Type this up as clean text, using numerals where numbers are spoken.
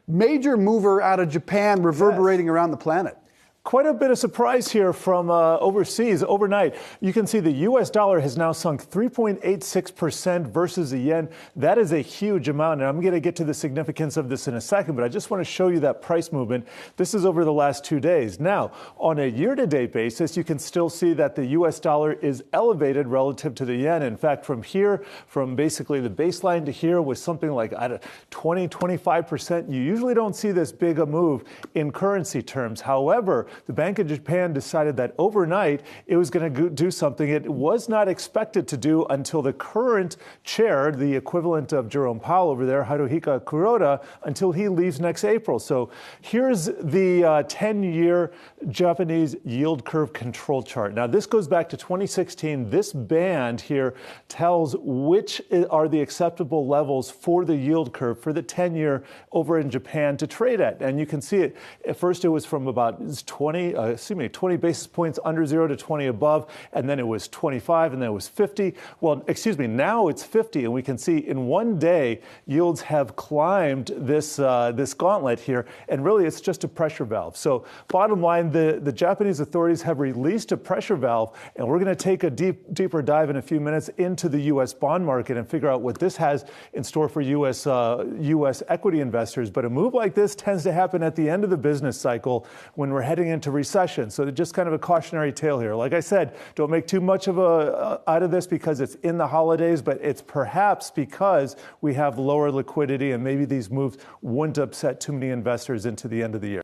Major mover out of Japan reverberating around the planet. Quite a bit of surprise here from overseas overnight. You can see the U.S. dollar has now sunk 3.86% versus the yen. That is a huge amount, and I'm going to get to the significance of this in a second, but I just want to show you that price movement. This is over the last 2 days. Now, on a year-to-date basis, you can still see that the U.S. dollar is elevated relative to the yen. In fact, from here, from basically the baseline to here was something like 20, 25%. You usually don't see this big a move in currency terms. However, the Bank of Japan decided that overnight it was going to do something it was not expected to do until the current chair, the equivalent of Jerome Powell over there, Haruhiko Kuroda, until he leaves next April. So here's the 10-year Japanese yield curve control chart. Now, this goes back to 2016. This band here tells which are the acceptable levels for the yield curve for the 10-year over in Japan to trade at. And you can see it. At first, it was from about 20 basis points under 0 to 20 above, and then it was 25, and then it was 50. Well, excuse me, now it's 50, and we can see in one day, yields have climbed this gauntlet here, and really it's just a pressure valve. So bottom line, the Japanese authorities have released a pressure valve, and we're going to take a deeper dive in a few minutes into the U.S. bond market and figure out what this has in store for U.S. equity investors. But a move like this tends to happen at the end of the business cycle when we're heading into recession. So just kind of a cautionary tale here. Like I said, don't make too much of out of this because it's in the holidays, but it's perhaps because we have lower liquidity and maybe these moves wouldn't upset too many investors into the end of the year.